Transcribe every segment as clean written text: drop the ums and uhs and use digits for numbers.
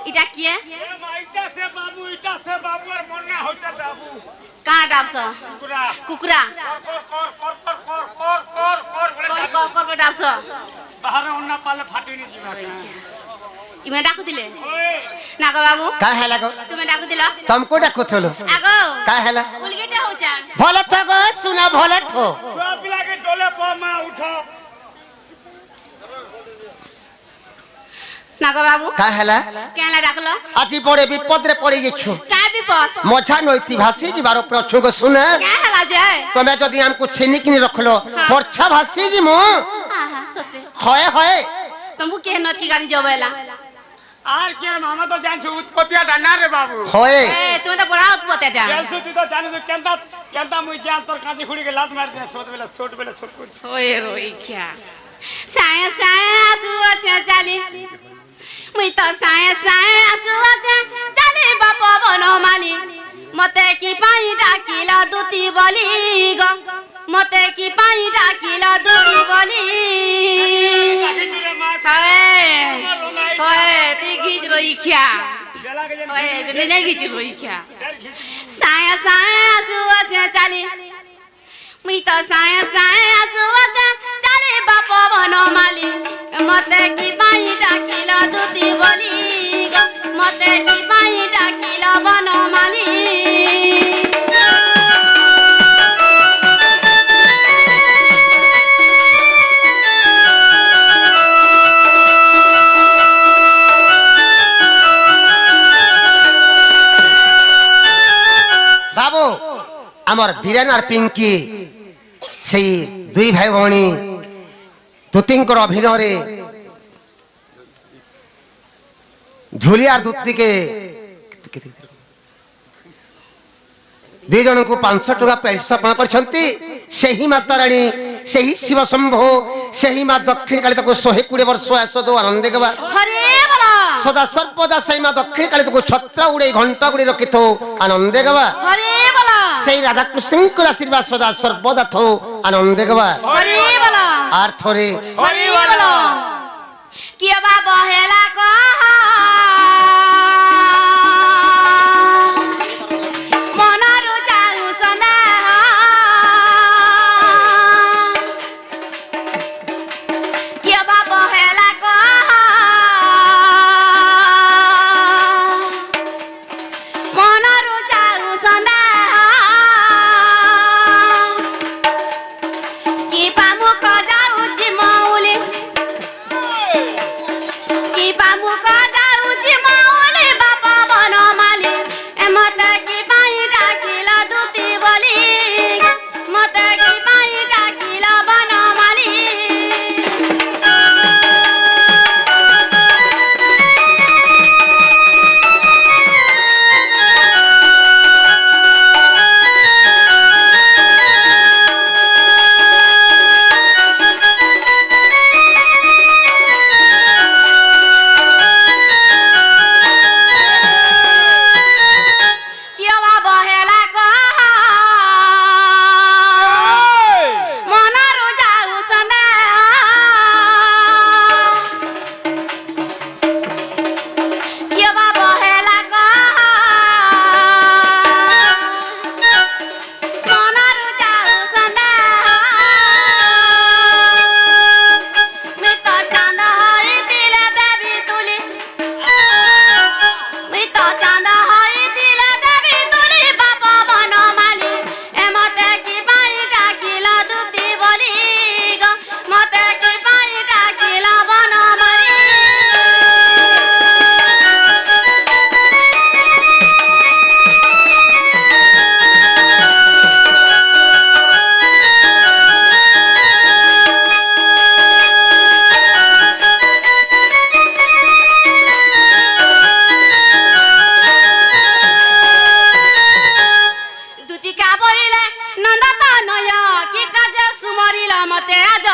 এটা কি এটা সে বাবু আর মন না হচ্ছে বাবু কা ডাবছ কুকুরা কর ডাবছ বাহারে অন্না পালে ফাটিনি দিবা ইমে ডাকু দিলে না গো বাবু का हैला गो তুমি ডাকু দিল तुमको डाको थलो আগো का हैला উলগেটা হচ্ছে भले तो गो सुना भले तो छुआ पिला के डोले प मा उठो না গো বাবু का हैला কেলা ডাকলো आज बड़े विपद रे पड़ी गेछु কা বিপদ मजा नैति भासी जीवार प्रछु गो सुना কা হলা যে तमे जदी हमको छिनी किनी रखलो मोरछा भासी जी मु आहा सते होय होय तुमको के नत की गाड़ी जबेला আর কে মামা তো জানছো উৎপত্তি ডানা রে বাবু होय ए তুমি তো বড় উৎপত্তি এটা জানছো তুই তো জানিস কেনতা কেনতা মুই জান তোর কাঁচি খুড়ি কে লাত মার দে ছোট বেলা ছোট করে ওই রই খ্যা সায়া সায়া সুয়া চালি মুই তো সায়া সায়া সুয়া চালি বাপ বনমালি মতে কি পাই ডাকিলা দুতি বলি গো মতে কি পাই ডাকিলা দুতি বলি হয় হয় তুই ঘিচ রই খ্যা হয় তুই নাই ঘিচ রই খ্যা সায়া সায়া সুয়া চালি মুই তো সায়া সায়া সুয়া চালি বাপ বনমালি মতে কি পাই ডাকিলা দুতি বলি গো মতে কি পাই ডাকিলা বনমালি बाबू आमर बीरेन और पिंकी सेई दुई भाई भौणी दुतिंकर अभिनय रे झुली और दुत्ती के दुई जन को 500 टका पैसा पा करछंती सेही माता रानी सेही शिव शंभो सेही मां दक्षिण काली तको 120 वर्ष आसो दो आनंद गवा हरे बोला सदा सर्वदा सेही मां दक्षिण काली तको छत्रा उड़े घंटा उड़े रखिथो आनंद गवा हरे बोला सेही राधा कृष्णकर आशीर्वाद सदा सर्वदा थो आनंद गवा हरे बोला आर थोरे हरे बोला किया बाबा हेला को मनारु जाऊ सना किया बाबा हेला को मनारु जाऊ सना की पामुक जाऊची मौली की पामुक जाऊची मौली बापा बनमाली मते की पाई डाकिला दुती बोली मते की पाई डाकिला बनमाली किया बाबा हेला को मनारु जाऊ सना किया बाबा हेला को मनारु जाऊ सना मैं तो चांद हई दिले देवी तुली मैं तो चांद हई दिले देवी तुली बाबा बनमाली मते की पाई डाकिला दुती बोली गो मते की पाई डाकिला बनमाली দুটি কা বলিলে নন্দতা নয় কি কাজে সুমরিলা মতে আজ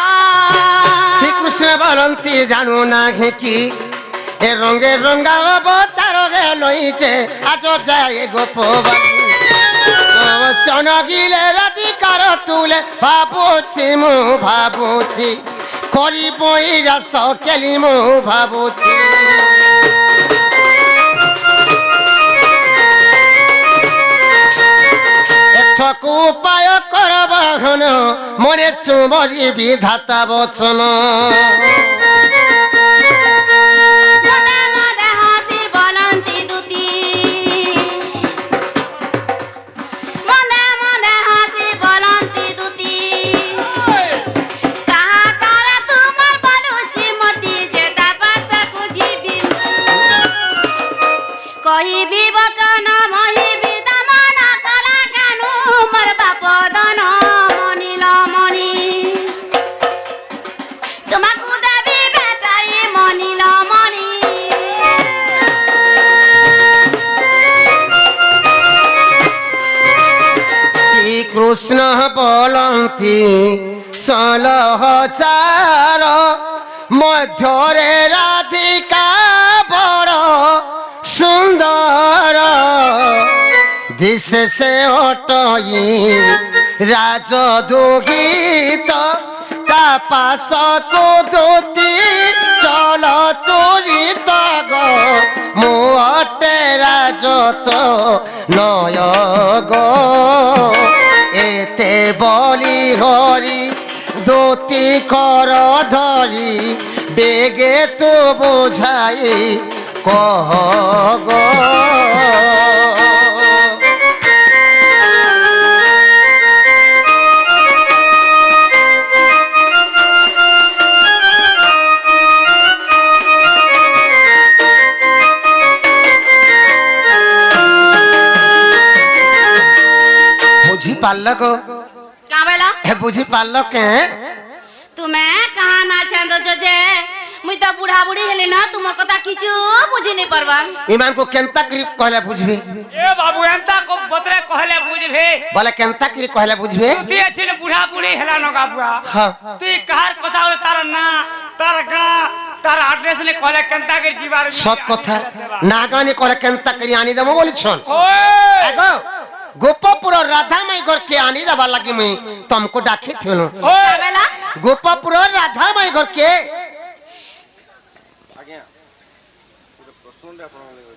श्री कृष्ण बोलंती जानू ना की ए रंगे रंगा अवतार गे लईचे आज जाए गोपबानी सनगिले राधिकार तुले भाबुची मु भाबुची करी बईरा सकेली मु भाबुची উপায় করবাহন মনে সুমরি বিধাতা বচন মনে মনে হাসি বলন্তি দুতি মনে মনে হাসি বলন্তি দুতি কাহা কারা তোমার বলুছি মতি যেটা পাশাকু ଯିବି କହିବି ବଚନ ମହିବି ଦମନ କଲା କାନୁ ମୋର ବାପ ଦନ ମନିଲ ମଣି তোমাকু দেবি বেচারি মনিল মণি শ্রীকৃষ্ণ বলন্তি 16,000 মধ্যরে রাধিকা বড় সুন্দর দিশে সে অটই রাজদুহিত তা পাশকু দুতি চল তুরিত গো মু অটে রাজত নয় গো এতে বলি হরি দুতি কর ধরি বেগে তু বুঝাই কহ গো বুঝি পারল গো क्या बोला হে বুঝি পারল কে तुम्हें कहाँ ना छंदो जे मुई तो बुढ़ा बुढ़ी हेले ना तुमर कथा किछु बुझी नहीं परबा ইমান কো কেনতা করি কহলে বুঝবে এ বাবু এন্তা কো বতরে কহলে বুঝবে বলে কেনতা করি কহলে বুঝবে তুই আছিল বুড়া বুড়ি হেলা নগা বুয়া হ্যাঁ তুই কাহার কথা হই তার না তার গা তার আড্রেস নে কহলে কেনতা করে জিবার সৎ কথা না গানে কলে কেনতা করি আনি দেবো বলছন ওই আগো গোপপুর রাধা মাই ঘর কে আনি দেবা লাগি মুই তুমকো ডাকি থিলু क्या बोला গোপপুর রাধা মাই ঘর কে ଆଜ୍ଞା ଗୋଟେ ପ୍ରଶ୍ନଟେ ଆପଣଙ୍କ ଲାଗି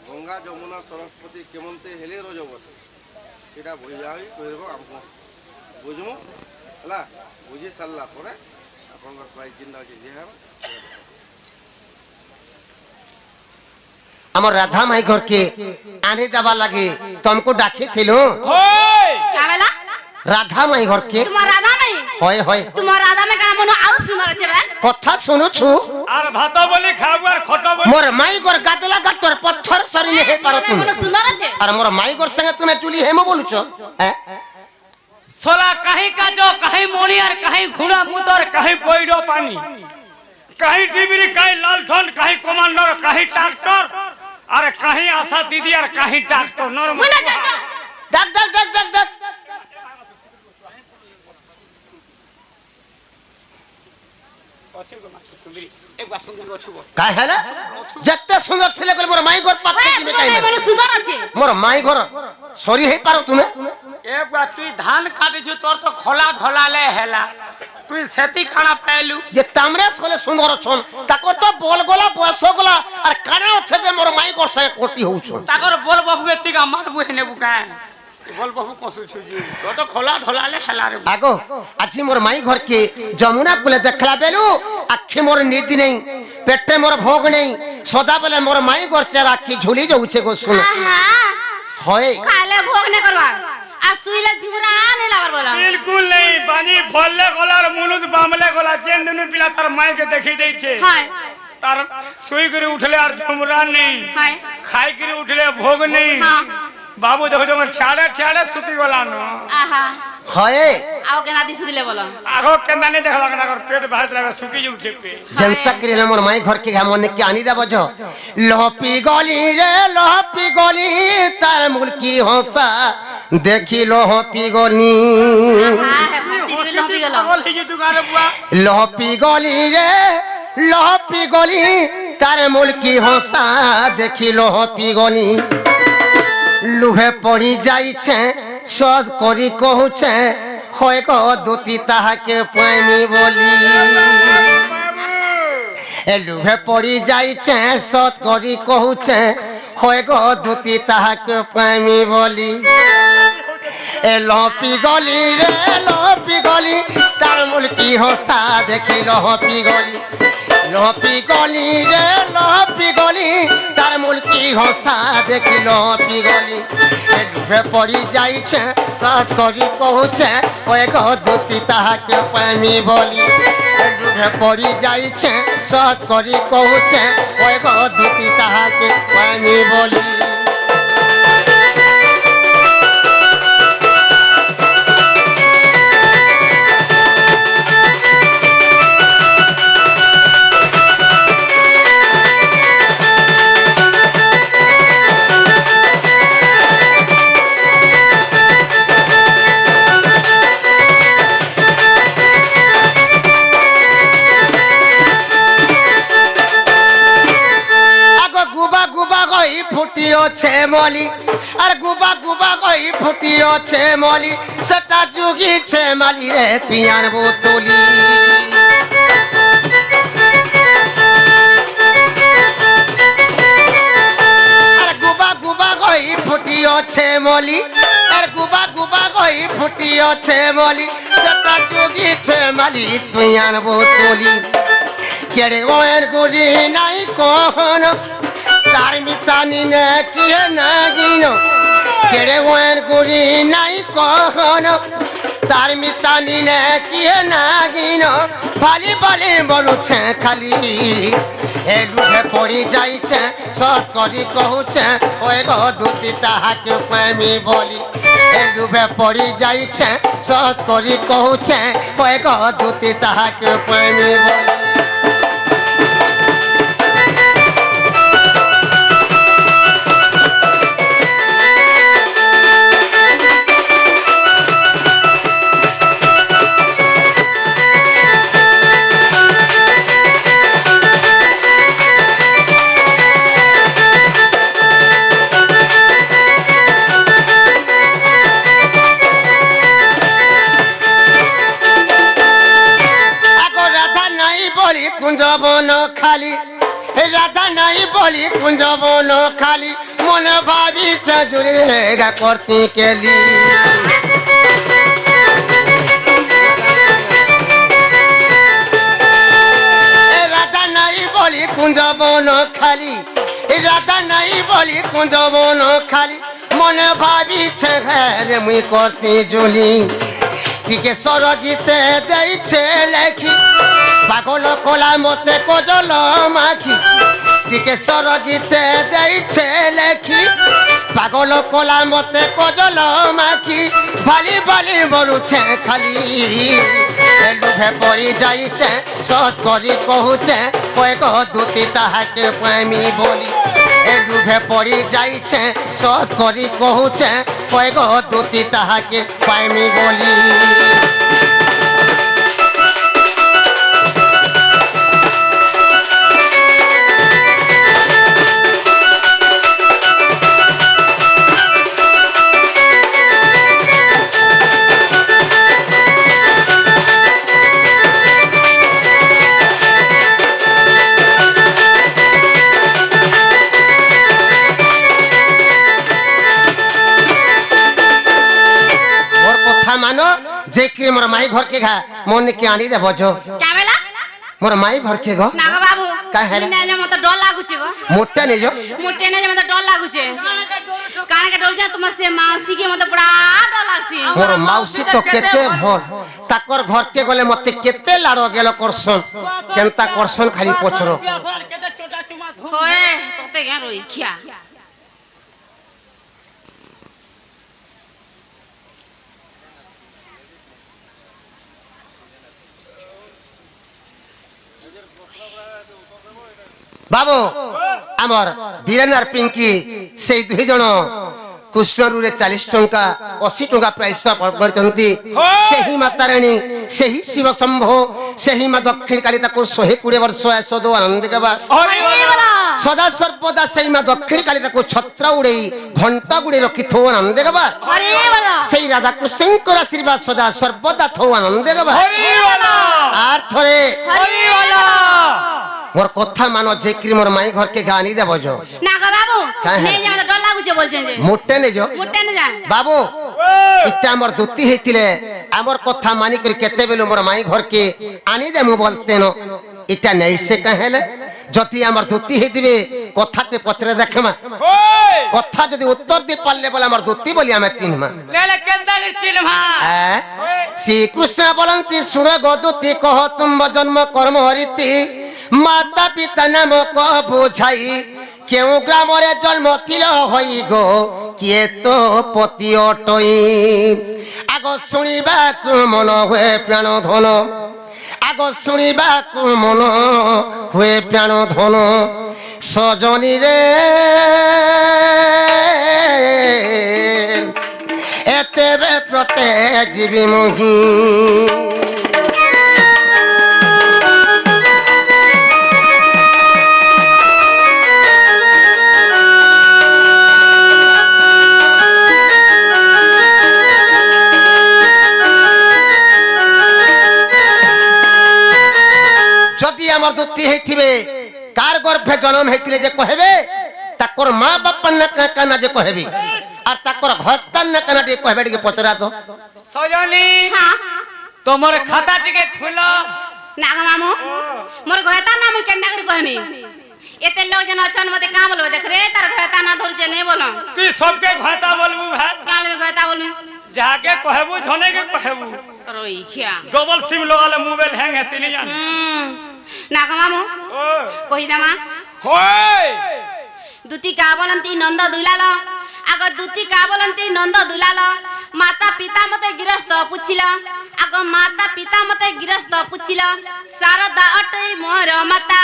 ଗଙ୍ଗା ଯମୁନା ସରସ୍ୱତୀ କେମନ୍ତେ ହେଲେ ରଜବତୀ ସେଇଟା ବୁଝା ହୋଇ କହିଦେବ ଆମକୁ ବୁଝମୁ ହେଲା ବୁଝି ସାରିଲା ପରେ ଆପଣଙ୍କର ପ୍ରାଇଜ୍ ଯେନ୍ତା ଅଛି ଦିଆହେବ আমার রাধা মাই ঘর কে আনি দেবা লাগি তুমকো ডাকি থিলু ওই क्या बोला রাধা মাই ঘর কে तुम्हार राधा में হয় হয় तुम्हार राधा में का मनो आउ सुंदर छे बे কথা শুনুছু আর ভাত বলি খাবো আর খট বলি মোর মাই ঘর গাদলা গাতর পথর সরিলে হে পারো তুমি মনো সুন্দর আছে আর মোর মাই ঘর সঙ্গে তুমি চুলি হেমো বলছো হ্যাঁ সোলা কাহি কাজো কাহি মণি আর কাহি ঘোড়া মুতর কাহি পইডো পানি কাহি টিভির কাহি লালঠন কাহি কমান্ডার কাহি ট্রাক্টর আর কাহি আশা দিদি আর কাহি ট্রাক্টর নরম মুনা যাও ডাক ডাক ডাক ডাক ডাক কাই হেলা যেতে সুন্দর ছিলে কলে মোর মাই ঘর পাতে ए দিবে तुम्हार কাই मनो सुंदर আছে মোর মাই ঘর সরি হে পারো তুমি এ তুই ধান কাটিছু তোর তো খোলা ঢলালে হেলা তুই সেতি খানা পাইলু যে তামরে সলে সুন্দর ছন তাকর তো বল গোলা বয়স গোলা আর কানা আছে যে মোর মাই ঘর সঙ্গে কোটি হউছ তাকর বল বাবু এতিকা মারবু হেনে বুকায় বল বাবু কসুছু জি তোর তো খোলা ঢলালে হেলা রে আগো আজি মোর মাই ঘর কে যমুনা কুলে দেখলা বেলু আখি মোর নিদি নেই পেটে মোর ভোগ নেই সদা বেলে মোর মাই ঘর চেরা কি ঝুলি যাউছে গো শুন आहा হয় खाले भोग ने करवा आ सुईला जीवरा ने लावर बोला बिल्कुल नहीं पानी फलले गलार मुनुस बामले गला जेन दुनु पिला तार माय के देखि दै छे हाय तार सुई करे उठले और झुमरा नहीं हाय खाई करे उठले भोग नहीं हां बाबू देखो जो ठाड़े ठाड़े सुती गला न आहा হয় आओ के नादी सुदिले बोला आगो केंदा नहीं देखला कना कर पेट बाहर लगे सुकी जो उठे पे जनता करिले मोर माई घर के मने के आनी देबो जो लहपी गली रे लहपी गली तार मुल की हंसा देखी लहपी गली आहा है फांसी दिबे लंबी गेलो बोल ही जो गाले बुआ लहपी गली रे लहपी गली तार मुल की हंसा देखी लहपी गली लुहे पड़ी जाइछे सद करी कहूछे হয় গো দুতি তাহাকে পাইনি বলি লুহে পড়ি যাইছে সৎ করি কহুছে হয় গো দুতি তাহাকে পাইনি বলি এ লপি গলি রে লপি গলি তার মূল কি হসা দেখি লপি গলি লপি গলি রে লপি গলি তার মূল কি হসা দেখি লপি গলি এ ডুবে পড়ি যাইছে সাত করি কହୁছে ওই গো ধুতি তাহাকে পানি বলি এ ডুবে পড়ি যাইছে সাত করি কହୁছে ওই গো ধুতি তাহাকে পানি বলি ফুটিওছে মলি আর গুবা গুবা কই ফুটিওছে মলি সেটা যুগিছে মালি রে তুই আর বোতলি আর গুবা গুবা কই ফুটিওছে মলি আর গুবা গুবা কই ফুটিওছে মলি সেটা যুগিছে মালি তুই আর বোতলি কেড়ে ওর গুড়ি নাই কখনো তার মিতানি নে কিরে না গিনো কেড়ে ওর গুড়ি নাই কখনো তার মিতানি নে কিরে না গিনো ভালি ভালি বলুছে খালি এ ডুবে পড়ি যাইছে সৎ করি কহুছে ওই গো ধুতি তাহাকে প্রেমী বলি এ ডুবে পড়ি যাইছে সৎ করি কহুছে ওই গো ধুতি তাহাকে প্রেমী বলি কুঞ্জবন খালি রাধা নাই বলি কুঞ্জবন খালি মনে ভাবিছে জুড়ে করতে কেলি রাধা নাই বলি কুঞ্জবন খালি রাধা নাই বলি কুঞ্জবন খালি মনে ভাবিছে ঘরে মুই করতে জুলি টিকে সরগীতে দেইছে লেখি পাগল কলা মতে কজল মাখি টিকে সরগীতে দেইছে লেখি পাগল কলা মতে কজল মাখি ভালি ভালি মরুছে খালি লুভে পড়ি যাইছে সৎ করি কহুছে কয় গো ধুতি তাহাকে প্রেমী বলি লুভে পড়ি যাইছে সৎ করি কহুছে কয় গো ধুতি তাহাকে প্রেমী বলি मानो जे कि मोर माई घर के घा मन के आनी दे बजो क्या बेला मोर माई घर के गो ना गो बाबू का हेला ने जे मत डर लागु छी गो मोटे ने जो मोटे ने जे मत डर लागु छी काने के डर जा तुम से मौसी के मत बड़ा डर लागसी मोर मौसी तो केते भर ताकर घर के गले मते केते लाडो गेलो करसन केनता करसन खाली पोछरो होए तोते के रोई खिया बाबू आमर वीरेंद्र पिंकी से दुई जन कृष्णरू 40 टंका 80 टंका प्राइस करचंती सेही माता रानी सेही शिव शंभो सेही मां दक्षिण काली ताको 120 वर्ष ऐसो आनंद गबा सदा सर्वदा सेही मां दक्षिण काली ताको छत्र उड़े घंटा गुड़े रखी थो आनंद गबा सेही राधा कृष्ण को आशीर्वाद सदा सर्वदा थो आनंद गबा आर थरे मोर कथा मानो जे कि मोर माई घर के गानी देबो जो ना गो बाबू ने जे मत डर लागु छे बोलछे जे मोटे ने जो मोटे ने जा बाबू इटा हमर दुती हेतिले हमर कथा मानी कर केते बेलु मोर माई घर के आनी दे मु बोलते न इटा नहीं से कहेले जति हमर दुती हेतिबे कथाटे पत्रे देखमा होय कथा जदि उत्तर दे पाले बोले हमर दुती बोली हमें चिन्हमा नेले केंदा कर चिन्हमा श्री कृष्ण बोलंती सुन गदुती कह तुम जन्म कर्म हरिति माता पिता नाम को बुझाई क्यों ग्राम रे जन्म थिल होई गो किए तो पति अटई आगो सुनिबा मन हुए प्राण धन आगो सुनिबा मन हुए प्राण धन सजनी रे एतेबे प्रते जीवी मुही जदि हमर दुती हेथिबे कार गर्भे जन्म हेतिले जे कहबे ताकर मां बापा न काना जे कहबे और ताकर घरतान न काना जे कहबे के पचरा तो सजनी हाँ तोमर खाता टिके खुलो नाग मामू मोर घयता नाम केन्ना कर कहमी एते लोग जन अछन मते का बोलबे देख रे तार घयता ना धर जे नहीं बोलो तू सबके घाटा बोलबू भाई काल में घयता बोलमी जाके कहबू धने के कहबू रोई खिया डबल सिम लगाले मोबाइल हैंग है सिनी जान नाग मामू ओ कहि दमा होय दुती का बोलंती नंद दुलाल आगो दुती का बोलंती नंद दुलाल माता पिता मते गिरस्त पुछिला आगो माता पिता मते गिरस्त पुछिला शारदा अटई मोर माता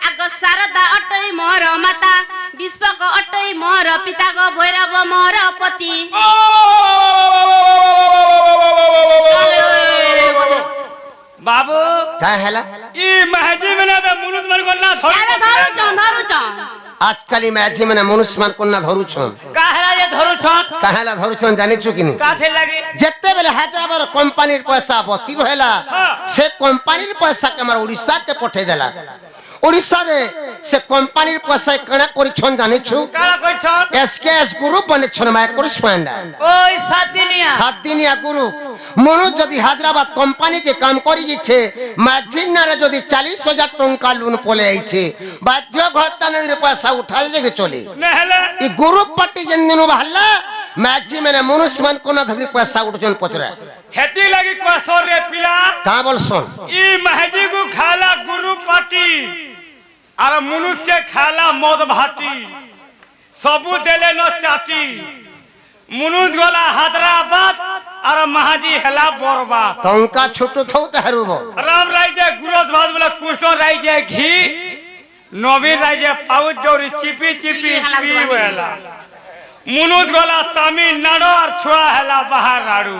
आगो शारदा अटई मोर माता विश्वक अटई मोर पिता गो भैरव मोर पति बाबू का हैला ई महजी में ना मुनुस मन को ना आबे धरु चन आजकल मैजी में मनुष्य को ना धरू छन काहरा ये धरु छन काहेला धरू छन जानि छु कि नहीं काथे लागे जेते बेले हैदराबाद कंपनी पैसा बसी रहला से कंपनी पैसा के हमर उड़ीसा के पठे देला उड़ीसा रे से कंपनी पैसा कणा करि छन जानि छु काला कइ छन एसकेएस ग्रुप बने छन माय कोरस्पोंडेंट ओई 7 दिनिया ग्रुप मनु जदि हैदराबाद कंपनी के काम करी छे मैजिन रे जदि 40,000 टंका लोन पले आई छे बाध्य घरता नदी पैसा उठाल देके चले नहले ई ग्रुप पार्टी जन दिनो बहला मैजी में मनुष्य मन को ना धरी पैसा उठजन पचरा हेती लगी को सर रे पिला का बोल सुन ई महजी को खाला गुरु पाटी और मनुष्य के खाला मद भाटी सबू देले न चाटी मनुष्य गोला हैदराबाद और महाजी हेला बरबा तंका छोटो थौ तहरुबो राम राय जे गुरोज भात बोला कृष्ण राय जे घी नवीन राय जे पाउच जोरी चिपी चिपी पीवेला मनुष्य गोला तमिलनाडु और छुआ हेला बाहर नाडू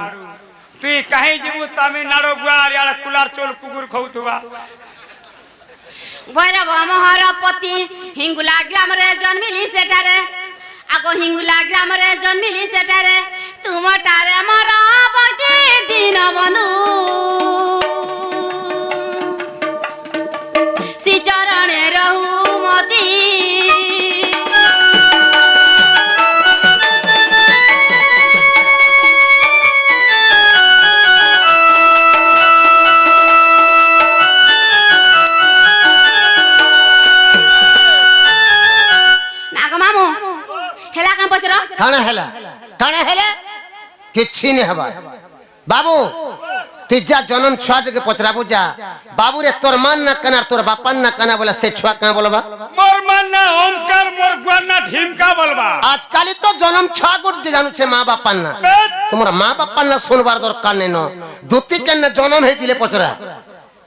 तू कहीं जीवू तमिलनाडु गुआर यार कुलार चोल कुकुर खौतुवा भैरव मोहर पति हिंगुला ग्राम रे जन्मिली सेठारे आगो हिंगुला ग्राम रे जन्मिली सेठारे तुम टारे मोर भक्ति दिन बंधु श्री चरणे रहु मती काना हेला किछि ने हबा बाबू तिजा जन्म छुआ के पचराबू जा बाबू रे तोर मान ना कना तोर बापन ना कना बोला से छुआ का बोलबा मोर मान ना ओमकार मोर गुआन ना ढीमका बोलबा आजकल तो जन्म छुआ गुट जानू छे मां बापन ना तुम्हारा मां बापन ना सुनबार दरकार नै न दुती के न जन्म हेतिले पचरा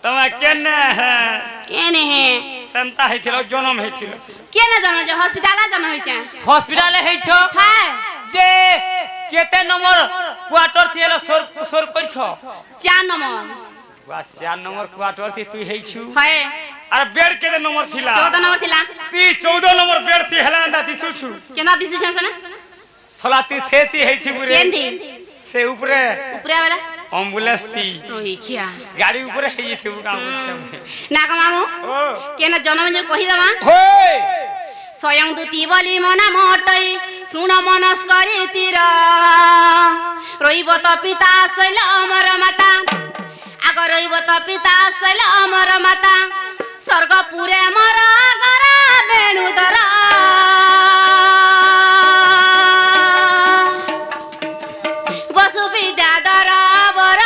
तमा केने है संता हेतिलो जन्म हेतिलो केने जन्म जे हॉस्पिटल जन्म होई छै हॉस्पिटल है छो हां जे केते नंबर क्वार्टर थिएला सोर कइ छो 4 नंबर वा 4 नंबर क्वार्टर थी तू है छु है अरे बेड केते नंबर थिला 14 नंबर थिला ती 14 नंबर बेड थी हेलांदा दिसु छु केना दिसु छै सने सलाती सेती है थी बुरे केंदी से ऊपरे वाला एम्बुलेंस थी रोही खिया गाड़ी ऊपरे है थी वो काम बोलछे नाग मामू केना जन्म जे कहि दमा होय स्वयं दूती बोली मना मोटई শুণ মনস করি তীর রইব তো পিতা শৈল অমর মাতা আগ রইব তো পিতা শৈল অমর মাতা স্বর্গপুরে মর গরা বেণুধর বসু বিদ্যাধর বর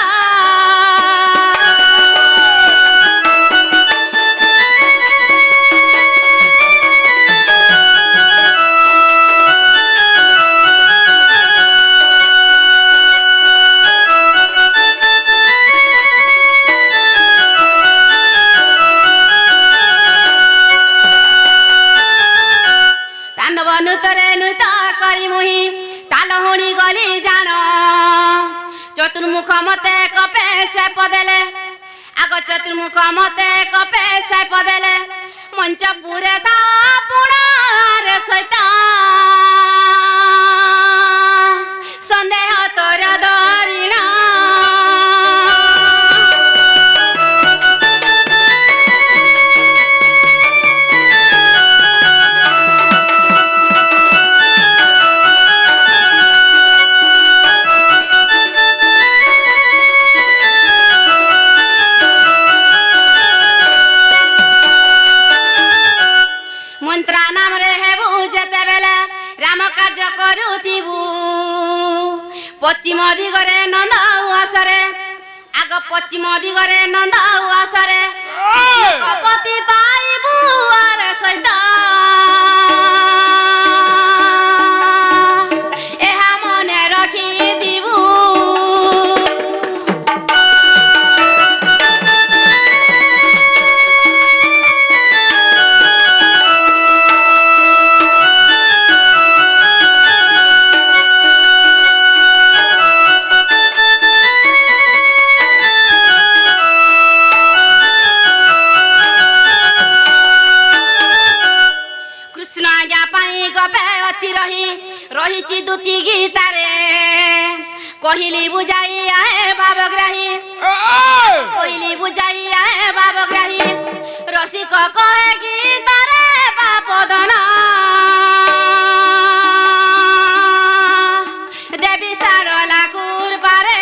চতুর্মুখ মতে কপে সে পদেলে আগ চতুর্মুখ মতে কপে সে পদেলে মঞ্চ পুরে তা পুণারে সৈত সন্দেহ তোর ধরিণ পশ্চিম দিগরে নন্দ উয়াসরে আগ পশ্চিম দিগরে নন্দ উয়াসরে কপতি পাইবু আর সৈত এহা মনে রখি দিবু রহিছি দুতি গীতারে কহিলি বুঝাইয়া হে ভাবগ্রাহী কহিলি বুঝাইয়া হে ভাবগ্রাহী রসিক কহে গীতারে বাপদন দেবী সারলা কুরপারে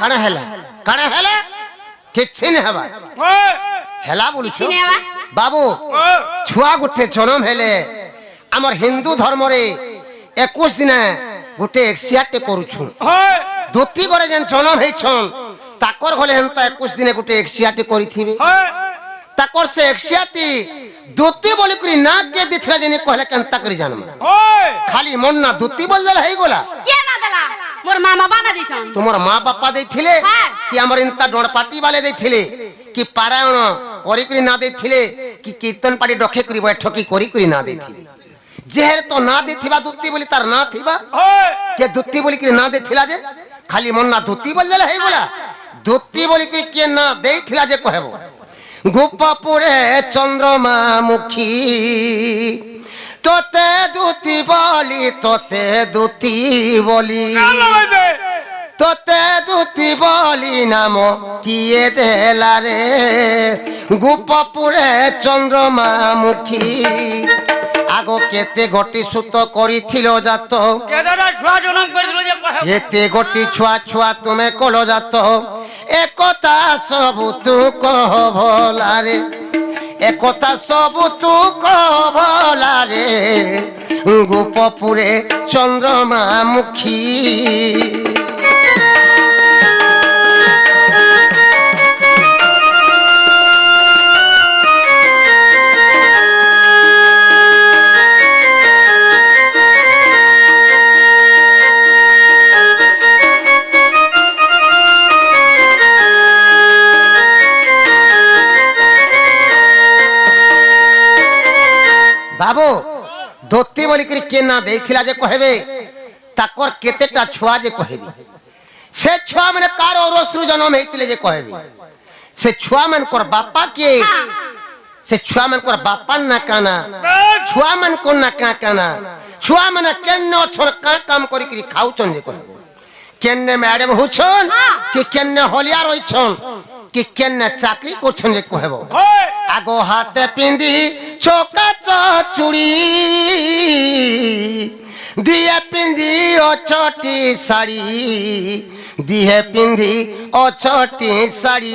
কাଣା হেলা কাଣା হেলা কিছু না হবা হেলা বলছো বাবু ছুয়া গোটে জনম হেলে আমার হিন্দু ধর্মরে 21 দিনে গোটে এক্সিয়াটে করুছু ধুতি করে যেন জনম হইছন তাকর হলে হেনতা 21 দিনে গোটে এক্সিয়াটে করিথিবে তাকর সে এক্সিয়াতি ধুতি বলি করি না কে দিছলা জেনে কহলে কেনতা করি জানমা খালি মন না ধুতি বল দেলা হই গলা কে না দেলা মোর মামা বানা দিছন তোমার মা বাপা দেইছিলে কি আমার ইনতা ডণ পার্টি वाले দেইছিলে কি পারায়ণ করি করি না দেইছিলে কি কীর্তন পার্টি ডখে করি বৈঠকি করি করি না দেইছিলে যেহের তো না দেইथिबा দুত্তি বলি তার না থিবা কে দুত্তি বলি করি না দেইছিলা যে খালি মন না দুত্তি বল দেলা হই গলা দুত্তি বলি করি কে না দেইছিলা যে কহেব গোপপুরে চন্দ্রমা মুখী তোতে দুতি বলি তোতে দুতি বলি তোতে দুতি বলি নাম কিয়ে দেলা রে গোপপুরে চন্দ্রমা মুখী আগ কেতে গটি সুত করিছিল জাত এতে গটি ছুয়া ছুয়া তুমি কল জাত একতা সবু তু কহ ভলা রে একতা সবু তু কহ ভলা রে গোপপুরে চন্দ্রমা মুখী बाबू धोती बोली करी के ना देथिला जे कहबे ताकर केतेटा छुआ जे कहबे से छुआ माने कार औरसरु जन्म हेतिले जे कहबे से छुआ मन कर बापा के से छुआ मन को बापा ना काना छुआ मन को ना का काना छुआ मन केन छन का काम करी करी खाउछन जे कहबो केन मैडम हुछन कि केन होलिया रहिछन कि केन चाकरी करछन जे कहबो आगो हाथे पिंदी चोका चूड़ी दिए पिंदी ओ छोटी साड़ी दिए पिंदी ओ छोटी साड़ी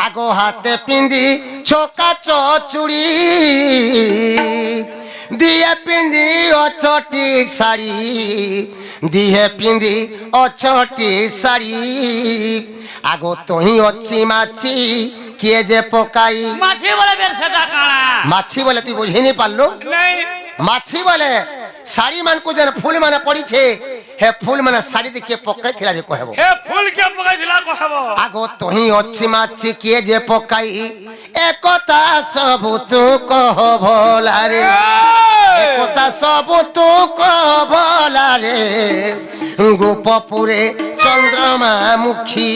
आगो हाथे पिंदी चोका चूड़ी दिए पिंदी ओ छोटी साड़ी दिए पिंदी ओ छोटी साड़ी आगो तो ही अच्छी माछी किए जे पकाई মাছি বলে বের সেটা কানা माछी बोले तू बुझी नहीं पालो নাই माछी बोले साड़ी मान को जन फूल माने पड़ी छे हे फूल माने साड़ी दे के पकाई थिला जे कहबो হে ফুল কে পকাইছিলা কহবো आगो तो ही अच्छी माछी किए जे पकाई एकता सब तू कह भोला रे एकता सब तू कह भोला रे गोपपुरे चंद्रमा मुखी